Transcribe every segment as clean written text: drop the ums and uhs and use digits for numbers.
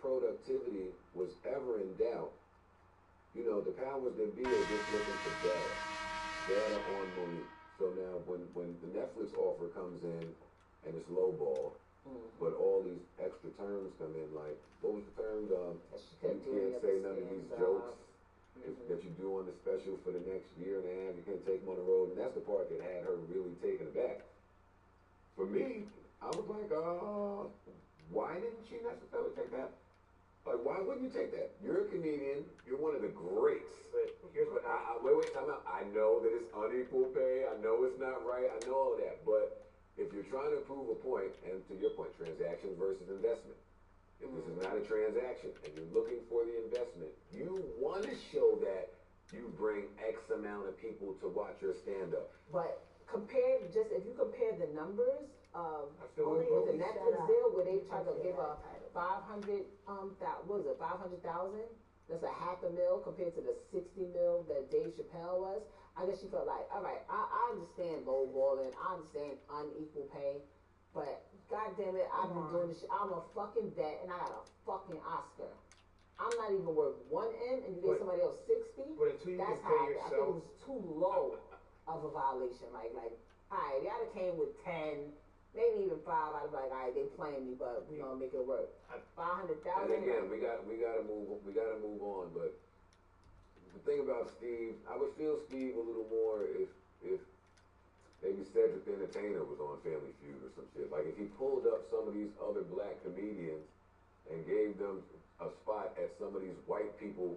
productivity was ever in doubt, you know, the powers that be are just looking for data on Monique. So now when the Netflix offer comes in and it's lowball, but all these extra terms come in, like, what was the term? You can't say none of these jokes that you do on the special for the next year and a half. You can't take them on the road. And that's the part that had her really taken aback. For me, I was like, why didn't she necessarily take that? Like, why wouldn't you take that? You're a comedian. You're one of the greats. But here's what wait, time out. I know that it's unequal pay. I know it's not right. I know all of that. But if you're trying to prove a point, and to your point, transaction versus investment, if this is not a transaction and you're looking for the investment, you want to show that you bring X amount of people to watch your stand-up. But if you compare the numbers of only with the Netflix deal where they tried to give a 500,000, that's a $500,000 compared to the 60 mil that Dave Chappelle was. I guess she felt like, all right, I understand lowballing, I understand unequal pay, but God damn it, I've been doing this shit. I'm a fucking vet and I got a fucking Oscar. I'm not even worth one end and you give somebody else 60. But until you that's can pay how yourself, I think it was too low of a violation. Like, all right, y'all came with 10, maybe even 5. I'd be like, all right, they playing me, but we gonna make it work. 500,000. And again, we gotta move on. But the thing about Steve, I would feel Steve a little more if maybe Cedric the Entertainer was on Family Feud or some shit. Like if he pulled up some of these other black comedians and gave them a spot at some of these white people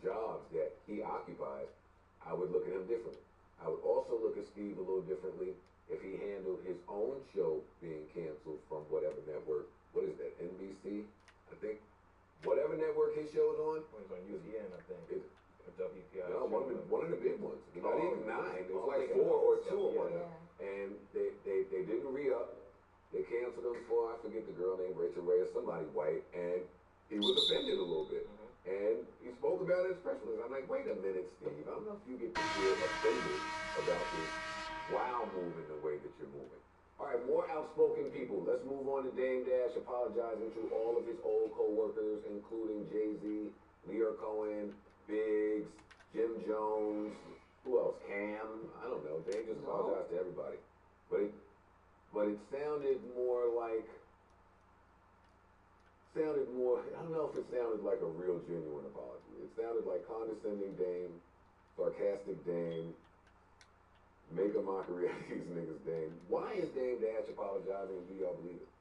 jobs that he occupies, I would look at him differently. I would also look at Steve a little differently if he handled his own show being canceled from whatever network. What is that, NBC? I think. Whatever network his show's on. It was on UPN, I think. WPI. No, one of the big ones. Not even 9. It was like 4 or 2 of them. And they didn't re-up. They canceled him for, I forget the girl named Rachel Ray or somebody white. And he was offended a little bit. And he spoke about it as press release. I'm like, wait a minute, Steve. I don't know if you get to feel offended about this while moving the way that you're moving. All right, more outspoken people. Let's move on to Dame Dash apologizing to all of his old co-workers, including Jay-Z, Lear Cohen, Biggs, Jim Jones, who else? Cam? I don't know. Dame just apologized to everybody. But it sounded more like, I don't know if it sounded like a real genuine apology. It sounded like condescending Dame, sarcastic Dame, make a mockery out of these niggas Dame. Why is Dame Dash apologizing? Do y'all believe it?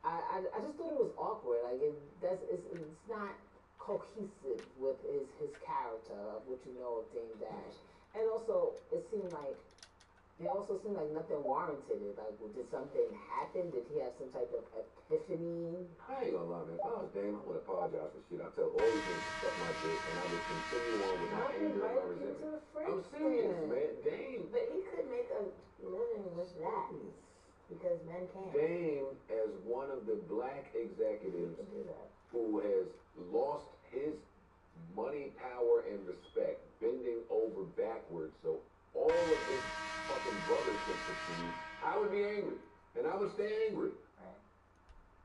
I just thought it was awkward. Like it's not cohesive with his character of what you know of Dame Dash. And also it seemed like nothing warranted it. Like, did something happen? Did he have some type of epiphany? I ain't gonna lie, man. If I was Dame, I would apologize for shit. I tell all these niggas to suck my dick, and I would continue on with my anger and my resentment. I'm serious, man. Dame. But he could make a living with that because men can't. Dame, as one of the black executives who has lost his money, power, and respect, bending over backwards, so all of his fucking brothers can succeed, I would be angry. And I would stay angry. Right.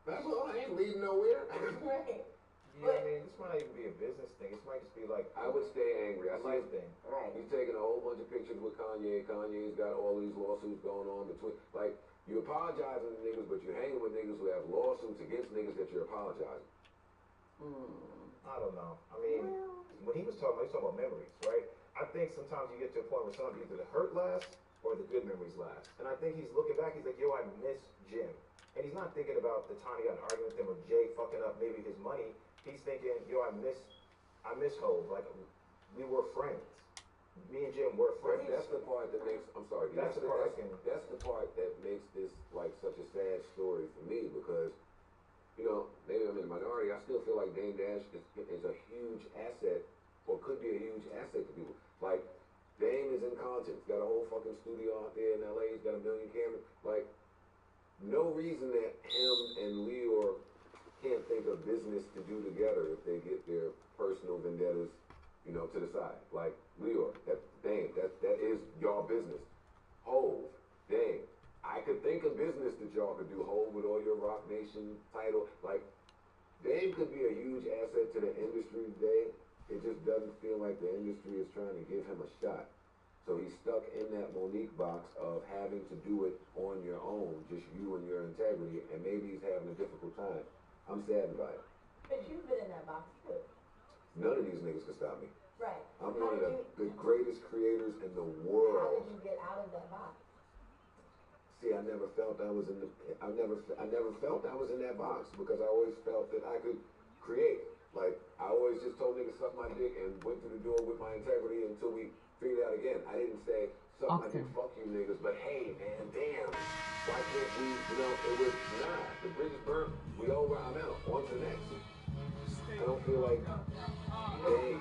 That's all. I ain't leading nowhere. Right. Yeah, I mean, this might not even be a business thing. This might just be like I would stay angry. I life see thing. Right. he's taking a whole bunch of pictures with Kanye. Kanye's got all these lawsuits going on between. Like, you apologizing to niggas, but you're hanging with niggas who have lawsuits against niggas that you're apologizing. I don't know. I mean, when he was talking about memories, right? I think sometimes you get to a point where sometimes either the hurt lasts or the good memories last. And I think he's looking back, he's like, yo, I miss Jim. And he's not thinking about the time he got in an argument with him or Jay fucking up maybe his money. He's thinking, yo, I miss Hov. Like, we were friends. Me and Jim were friends. That's the part that makes, I'm sorry, That's the part that makes this like such a sad story for me, because, you know, maybe I'm in the minority. I still feel like Dame Dash is a huge asset, or could be a huge asset to people. Like, Dame is in content. He's got a whole fucking studio out there in LA. He's got a million cameras. Like, no reason that him and Leor can't think of business to do together if they get their personal vendettas, you know, to the side. Like, Leor, Dame, that is y'all business. Hov, Dame. I could think of business that y'all could do. Hov with all your Rock Nation title. Like, Dame he could be a huge asset to the industry today. It just doesn't feel like the industry is trying to give him a shot. So he's stuck in that Monique box of having to do it on your own, just you and your integrity, and maybe he's having a difficult time. I'm saddened by it. But you've been in that box too. None of these niggas can stop me. Right. I'm one of the greatest creators in the world. How did you get out of that box? See, I never felt I was in I never felt I was in that box because I always felt that I could create. Like, I always just told niggas suck my dick and went through the door with my integrity until we figured it out again. I didn't say suck my dick, fuck you niggas, but hey man, damn, why can't we, it was, nah, the bridge is burnt, we over, I'm out, on to the next. I don't feel like they,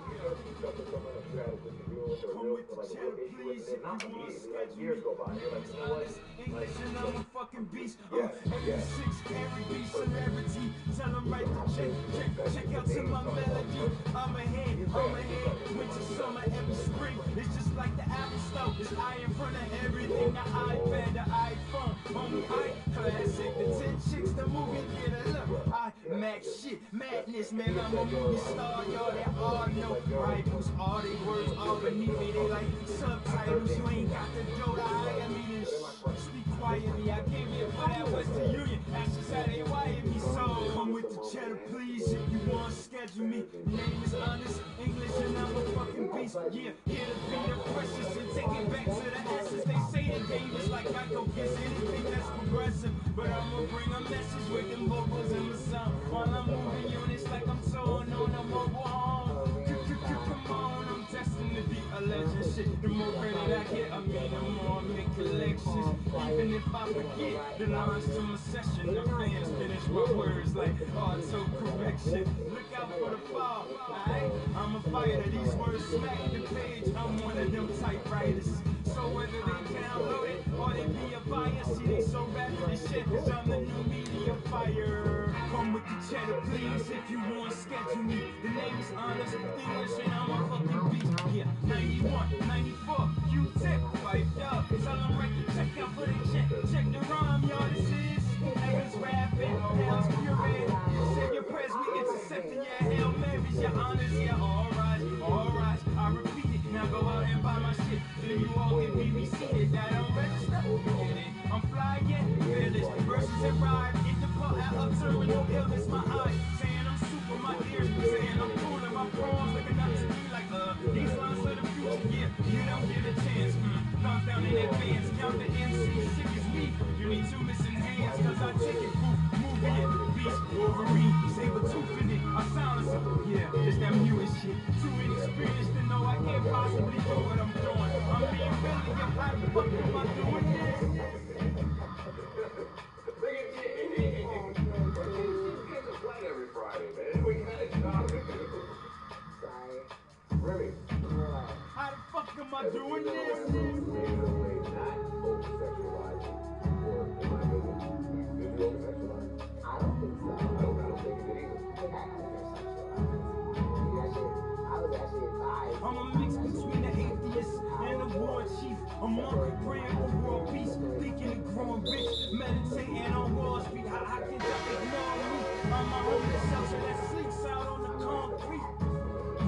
years go by. You're like, you know what? English and I'm a fucking beast. 86 carry B celebrity. Tell them right to check out to my melody. I'm ahead. Winter, summer, every spring. It's just like the Apple Store. It's I in front of everything. The iPad, the iPhone, homie, classic. The 10 chicks, the movie theater. Look, I Mac shit, madness, man. I'm a movie star, y'all. They all know rivals, all they words, all beneath me. They like subtitles. You ain't got the dough to hire me to speak quietly. I came here for that Western Union. That's just how they wired me. So come with the cheddar, please. If you want to schedule me, name is honest, English, and I'm a fucking beast. Yeah, here to be the precious and take it back to the essence. They say the game is like I go get anything that's progressive, but I'ma bring a message with them vocals and the sound while I'm moving units like I'm towing on a mobile home. Come on, I'm destined to be a legend. Shit, the more credit I get, I mean, the more I make collections. Even if I forget the lines to my session, the fans finish my words like auto correction. Look out for the fall, alright? I'm a fighter. These words smack the page. I'm one of them typewriters. So whether they download it or they be a buyer, see they so rapid as shit, cause I'm the new media fire. Come with the cheddar, please, if you want to schedule me. The name is honest, English, and I'm a fucking beast. Yeah, 91, 94, Q-tip, wiped up. Tell them right to check out for the check the rhyme, y'all. This is Evans rapping, Hell's Curate. Say your prayers, we intercepting your Hail Marys, your honors, yeah, alright. I repeat it, now go out and buy my shit. Then you all can be receipted, that don't register. Get it? I'm fly yet, fearless. Verses and ride, in the part out of terminal illness, my eye. Saying I'm super, my ears, saying I'm cool, and my pawns looking up to me like, these lines of the future, yeah, you don't get a chance. Thumbs down in advance, count the MC, sick as me. You need two missing hands, cause I take it, moving it, beast, Wolverine, saber tooth in it, I sound something, yeah, it's that mutant shit. Too inexperienced to know I can't possibly do what I'm doing. I'm being really, how the fuck am I doing this? Look at you. Get to play every Friday, man. We got a job to do. Sorry. Remy. How the fuck am I doing this? Not over-sexualized. Or, in my opinion, did you over-sexualize? I don't think so. I don't think you did either. I think I was actually advised. I'm a mix between the atheist and the war chief. A monk praying for world peace, thinking of growing rich, meditating on Wall Street. How can y'all ignore me? I'm my homeless shelter that sleeps out on the concrete.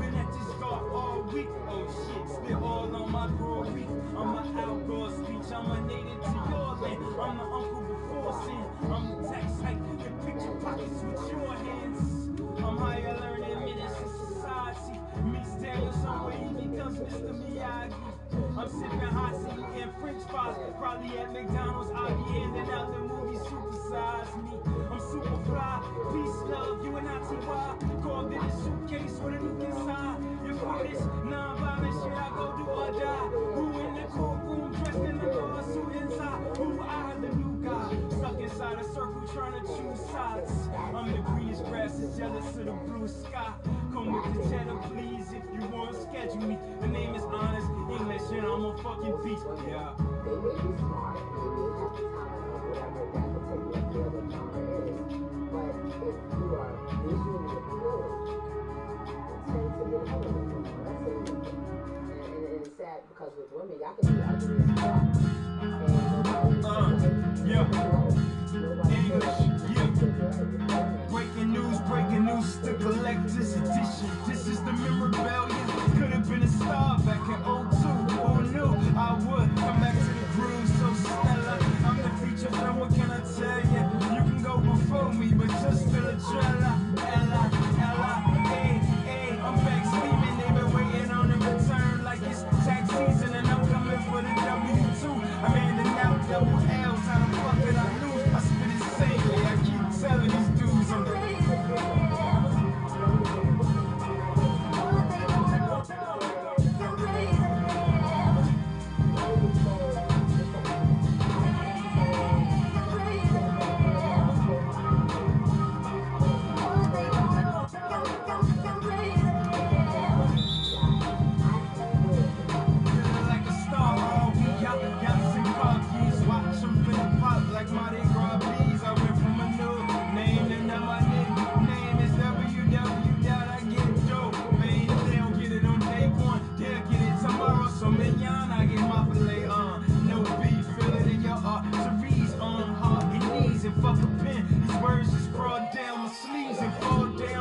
Been at this guard all week. Oh shit, spit all on my brewery. I'm an outdoor speech. I'm a native to your land. I'm the uncle before sin. I'm the tax hike that picture pockets with your hands. I'm higher learning minutes in society. Meets Daniel somewhere he becomes Mr. Miyagi. I'm sipping hot tea and French fries. Probably at McDonald's. I'll be in and out the movie Supersize Me. I'm super fly. Peace, love, you and I T.Y. Called in a suitcase with a nuke inside. You for this non-violent shit, I go do or die. Who in the courtroom dressed in the guard suit inside? Who I, the new guy, stuck inside a circle trying to choose sides. I'm the greenest grass is jealous of the blue sky. Come with the cheddar, please, if you want to schedule me. The name is honest, English, and I'm a fucking beast. Yeah. They may be smart, they may have the talent or whatever that particular field or genre is, but if you are visually appealing, it tends to get held with them. That's it. And it's sad because with women, y'all can be ugly as fuck. Yeah. English, yeah. Breaking news,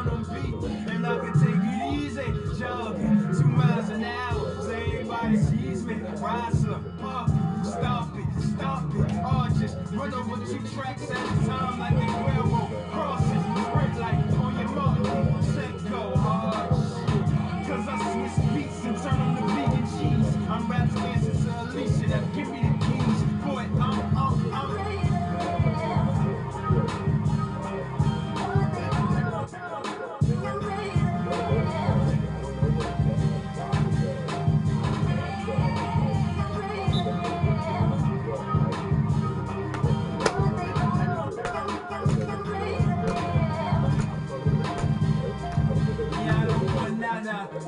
down on beat, and I can take it easy. Jogging 2 miles an hour, so everybody sees me. Ride slow, stop it, or just run over 2 tracks at a time like a railroad crosses. Sprint like on your mark, set, go hard. Cause I switch beats and turn them to vegan cheese. I'm rap dancing to Alicia, now give me the keys. Boy, I'm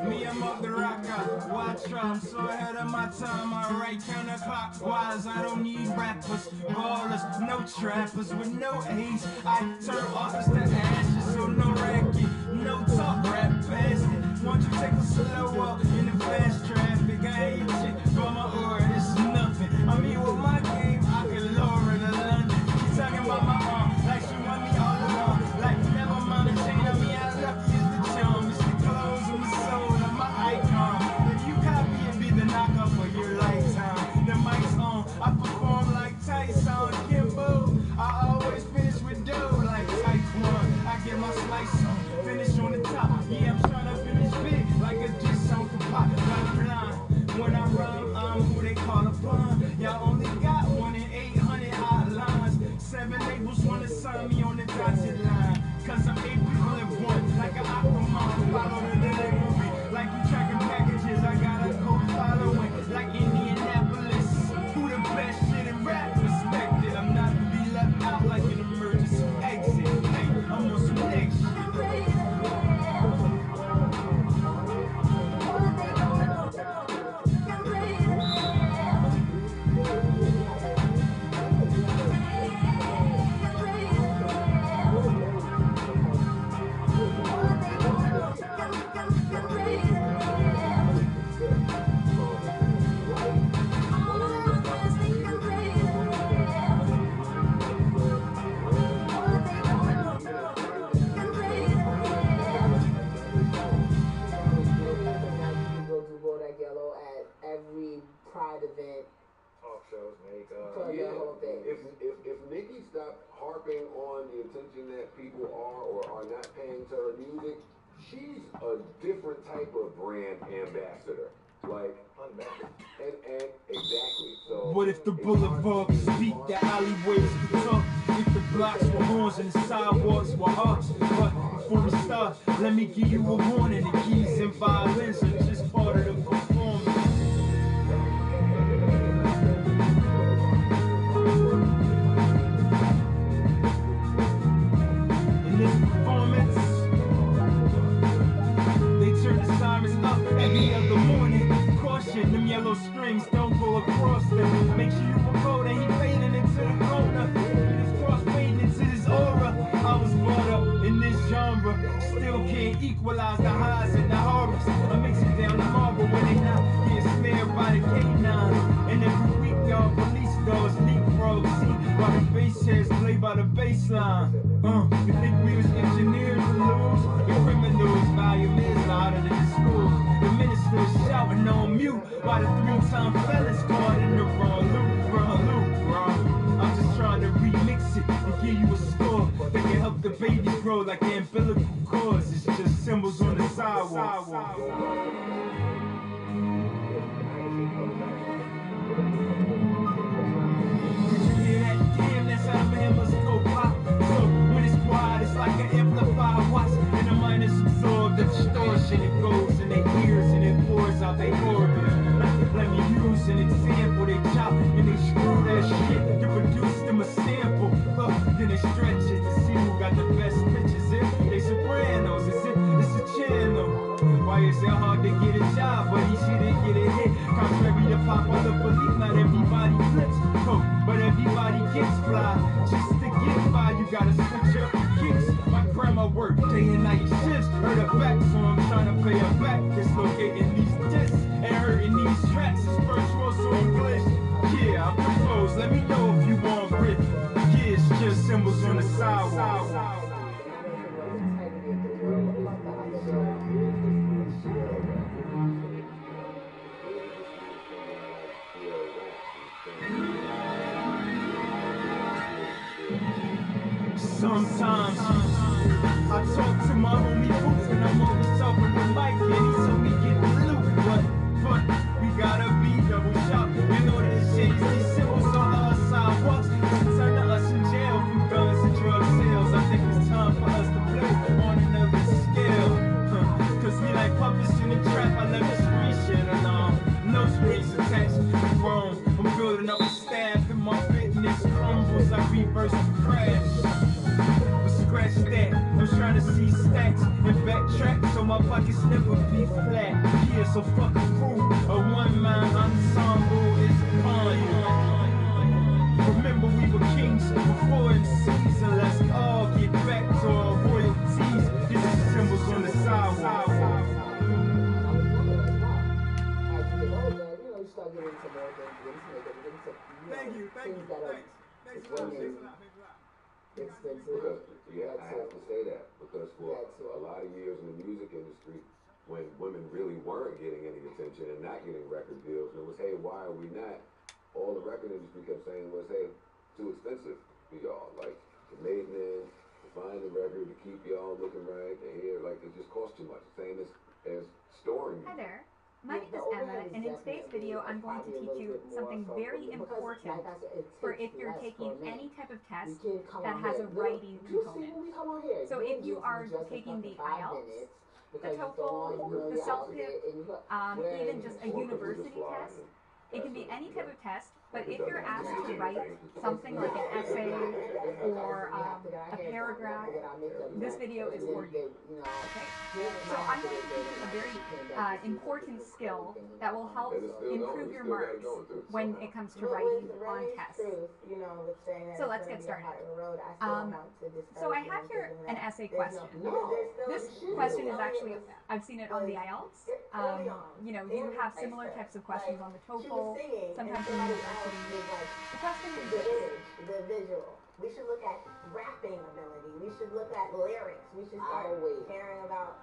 me, I'm up the rocker. Watch I'm so ahead of my time. I write counterclockwise. I don't need rappers, ballers, no trappers with no A's. I turn office to ashes, so no racket, no talk, rap past it. Won't you take a slow walk in the fast traffic? I ain't shit, but my aura is nothing. I mean, with my game, I can lower it to London. She talking about my arm, like she want me all along. Like never mind the chain, I mean, I love you is the charm. It's the clothes and the soul of my icon. If you copy it, be the knockoff for your lifetime. The mic's on, I perform like Tyson Kimbo. I always finish with dough like Taekwondo. I get my slice on, finish on the top. Yeah, I'm trying to finish big like a dish on the pot. Got blind. When I rhyme, I'm who they call a pun. Y'all only got 1 in 800 hotlines. 7 labels wanna sign me on the dotted line. Cause I'm 8 people in one, like an Aquaman. Follow the delivery, like you tracking packages. I got a code following, like Indianapolis. Who the best shit in rap? Respected. I'm not to be left out like an emergency exit. Hey, I'm on some next shit. Pride event. Talk shows, makeup. For the whole thing. If Nicki stopped harping on the attention that people are or are not paying to her music, she's a different type of brand ambassador. Like unmatched. And exactly. So what if the boulevards speak, the alleyways could talk? If the blocks were horns and the sidewalks were hearts. But before we start, let me give you a warning. The keys and violins are just part of the performance. In this performance, they turn the sirens up every other morning. Caution, them yellow strings don't go across them. Make sure you recall that he fading into the corner. His cross fading into his aura. I was brought up in this genre, still can't equalize the highs and the horrors. I mix it down to marble when they not get snared by the K9. And every week y'all police dogs leapfrog. See, while the bass heads play by the bass line. You think we was engineers to lose? The criminals, volume is louder than the schools. The ministers shouting on mute while the 3-time fellas caught in the wrong loop, I'm just trying to remix it and give you a score that can help the babies grow like the umbilical cords. It's just symbols on the sidewalk. Did you hear that? Damn, that's how the hammers go pop. So when it's quiet, it's like an amplified watch. And the minds absorb the distortion. It goes in their ears and it pours out their orbit. Let me use an example. They chop and they screw that shit to produce them a sample. Then they stretch it to see who got the best pitches. If they sopranos, it's a channel. Why is it hard to get a job, but he shouldn't get a hit? Contrary to popular belief, not everybody flips. But everybody gets fly. Just to get by, you gotta switch up your kicks. My grandma worked day and night shifts. Heard her back, so I'm trying to pay her back. Dislocating these discs and hurting these tracks. It's first world, so English. Yeah, I'm composed. Let me know if you want rip. Yeah, it's just symbols on the sidewalk. my pockets never be flat. Yeah, so fuck a crew. A one-man ensemble is fine. Remember we were kings before in season. Let's all get back to our royalties. This is symbols on the sidewalk. You start getting into more things, get into Thank you. things that are expensive. Because, yeah, I have to say that because for a lot of years in the music industry, when women really weren't getting any attention and not getting record deals, and it was, hey, why are we not? All the record industry kept saying was, hey, too expensive for y'all. Like the maintenance, to find the record, to keep y'all looking right, the hair, like it just costs too much. Same as storing. Hi there. My name is Emma, and in today's video, I'm going to teach you something very important for if you're taking any type of test that has a writing component. So if you are taking the IELTS, the TOEFL, the CELTIP, even just a university test, it can be any type of test, but if you're asked to write something like an essay or a paragraph, this video is for you. Okay? So I'm going to teach you a very important skill that will help improve your marks when it comes to writing on tests. So let's get started. So I have here an essay question. This question is actually, I've seen it on the IELTS. You have similar types of questions on the TOEFL, sometimes in university. The question is the visual. We should look at rapping ability. We should look at lyrics. We should start caring about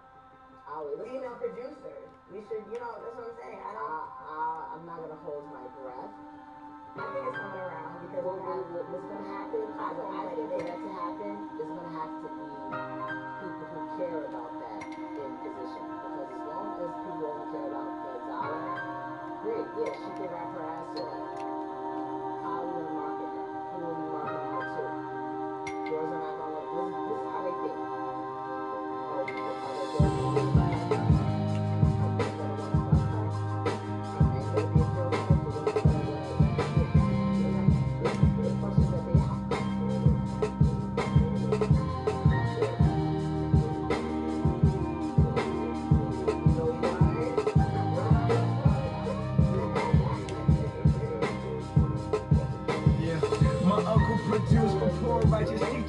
female producers. We should, that's what I'm saying. I'm not gonna hold my breath. I think it's coming around because what's gonna happen? I think for that to happen, there's gonna have to be people who care about that in position. Because as long as people only care about the dollar, great, yeah, she can rap her ass off. How are we gonna market her? Who will we market her to? Girls are not gonna look. This is how they think.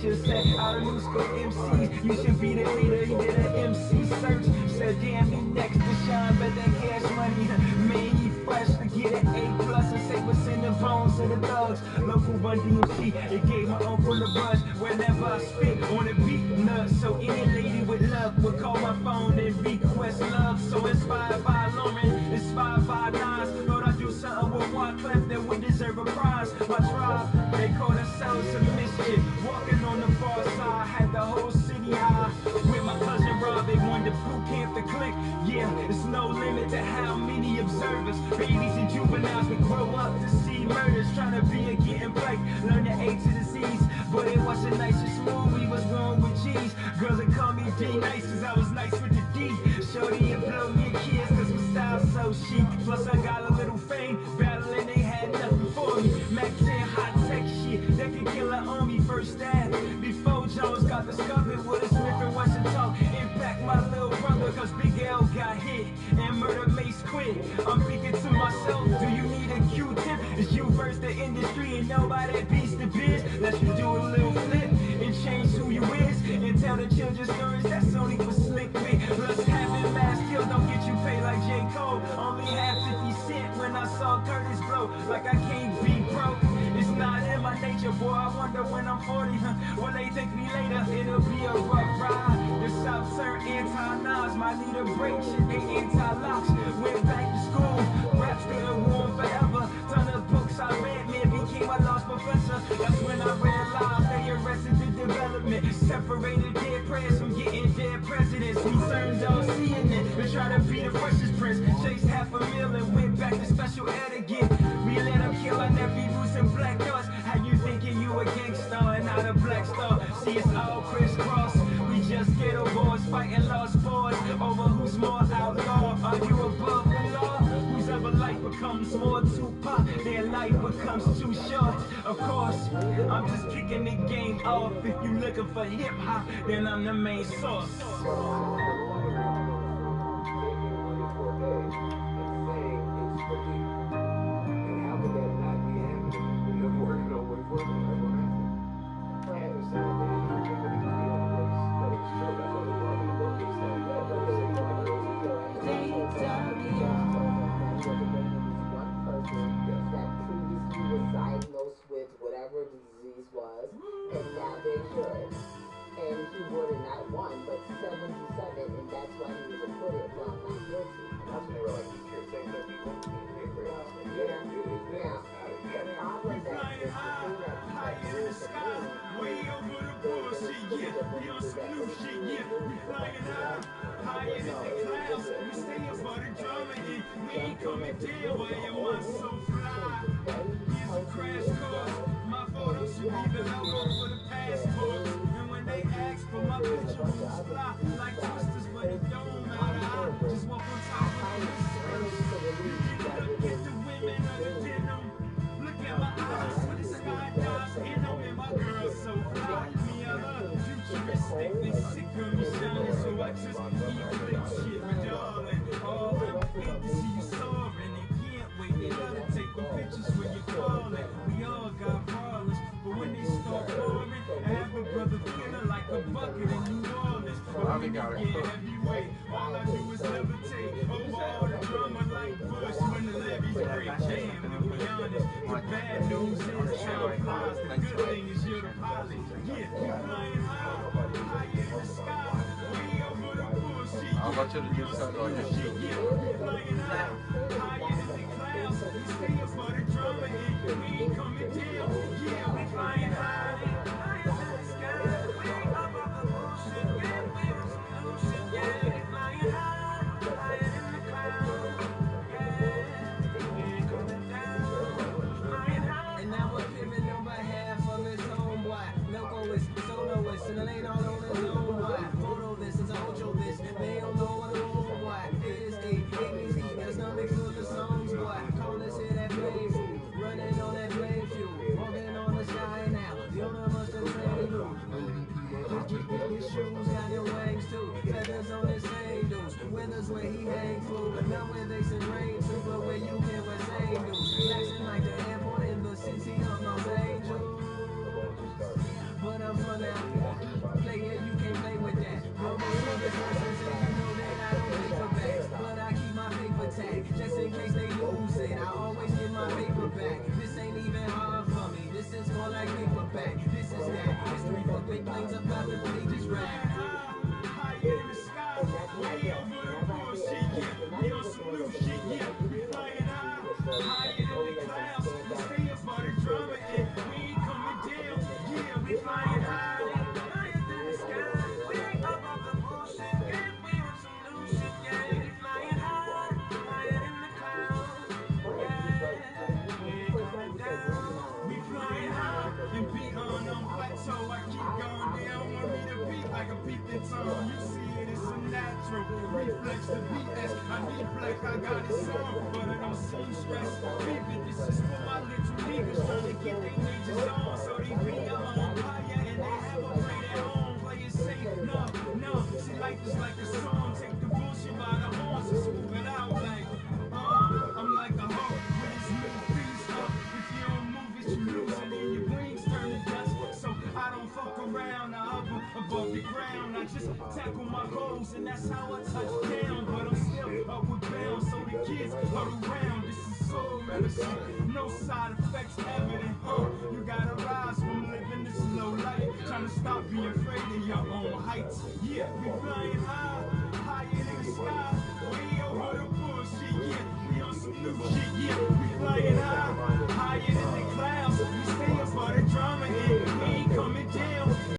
Said out of new school MCs, you should be the leader. He did an MC search, said damn, he next to shine, but that cash money made he fresh to get an A+ and say what's in the bones of the thugs. Local Run DMC, it gave my uncle the rush whenever I spit on a beat nut. So any lady with luck would call my phone and request love. So inspired by Lauren, inspired by Nas, thought I'd do something with Wyclef that would deserve a prize. My tribe, they call themselves some mischief. Walking on the far side, had the whole city high. With my cousin Rob, they wanted to boot camp the click. Yeah, there's no limit to how many observers, babies and juveniles would grow up to see murders. Trying to be a getting play, learn the A to the Z's. But it wasn't nice and smooth, we was wrong with G's. Girls would call me D nice, cause I was nice with the D. Shorty and blow me a kiss, cause my style's so chic. Plus I got a little fame, battling they had nothing for me. Mac 10 high tech shit, that could kill her on me first stab. Before Jones got discovered with a Smith and Wesson talk. Impact my little brother, cause Big L got hit and Murder Mace quit. I'm thinking to myself, do you need a Q-tip? Is you versus the industry and nobody beats the biz? Let's just do a little flip and change who you is and tell the children's stories that's only for slick wit. Plus having mass kill don't get you paid like J. Cole. Only had 50 cent when I saw Curtis blow. Like I can't be broke. It's not in my nature, boy. I wonder when I'm 40, will they take me later? It'll be a rough ride. The South turn anti-Nas, my leader break shit, they anti-locks. Went back to school, rap still warm forever. Ton of books I read, man, became a lost professor. That's when I realized they arrested the development. Separated dead prayers from getting dead presidents. We turned on CNN to try to be the freshest prince. Chased $500,000 and went back to special ed again. We let them kill our nephews and black doors. How you thinking you a gangster and not a black star? See, it's all crisscross. We just ghetto boys fighting lost boys over who's more outlaw. Are you above the law? Whose ever life becomes more Tupac, their life becomes too short. Of course, I'm just kicking the game off. If you looking for hip hop, then I'm the main source. coming down, why am I so fly? Here's a crash course. My photo should be the logo for the passport. And when they ask for my picture, who's fly? Like twisters, but it don't matter. I just walk on top of the first. You can look at the women of the denim. Look at my eyes with the skydive in them. And my girl's so fly. Me, I love futuristic. They sick of me shining, so I just eat flip shit. But darling, oh, I wait to see you soaring. They can't wait. They gotta take the pictures when you're falling. We all got problems, but when they start pouring, I have a brother feeling like a bucket in New Orleans. But when you get heavyweight, all I do is levitate over all the drama like Bush when the levees break. Damn, to be honest, the bad news is how it flies. The good thing is you're the pilot. Yeah, you're flying high in the sky, way over the bullshit. How much of the new song on your shit? Yeah, we're flying higher in the clouds. We stay up for the drama and we ain't coming down. Yeah, we flying high in the sky, way above the bullshit. Yeah, we're a solution. Yeah, we flying higher in the clouds. Yeah, we ain't coming down. Flying high. And now we're pivoting on behalf of his homeboy. Locoist, soloist, and it ain't all on his own boy. Photo this is audio this. They don't know what I'm on boy. It is a Gameties, got a stomach full of songs, boy. Call this here that flame fuel. Running on that flame fuel. Walking on the sky now. The owner must have trained you. His shoes got your wings too. Feathers on his same dudes. Winters where he hangs through. Not where they send rain to, but where you can wear same dudes. Flashing like the airport in the city of Los Angeles. But I'm from out here. Play it, you can't play with that. No more niggas versus and you know that I don't pay for backs. But I keep my paper tag, just in case they lose it. I always get my paper back. This ain't even hard for me. This is more like paperback. This is that history for big planes about the pages rap. High in the sky, way over the bullshit. Yeah, we on some new shit. Yeah, we flying higher in the clouds. We stay up for the drama and we ain't coming down. Yeah, we flying higher in the sky, way above the bullshit. Yeah, we on some new shit. Yeah, we flying higher in the clouds. Yeah, we ain't coming down. We flying high and beat on plateau. I keep going down, want me to beat like a beat the tone. You see it, it's a natural reflex to BS. I need black, I got it song, but it don't seem stress. Vivid, this is for my little niggas trying to get their majors on, so they be a home fire and they have a brain at home. Play it safe, no, see life is like a song. Take the bullshit by the horns and smooth it out like, I'm like a hawk with his little beast up. If you don't move it, you lose it and your brains turn to dust. So I don't fuck around, I hover above the ground. I just tackle my goals and that's how I touch down. But I'm still upward bound, so the kids huddle around. This is soul medicine, no side effects evident. You gotta rise from living this low life, trying to stop being afraid of your own heights. Yeah, we flying higher in the sky, way over the bullshit. Yeah, we on some new shit. Yeah, we flying high.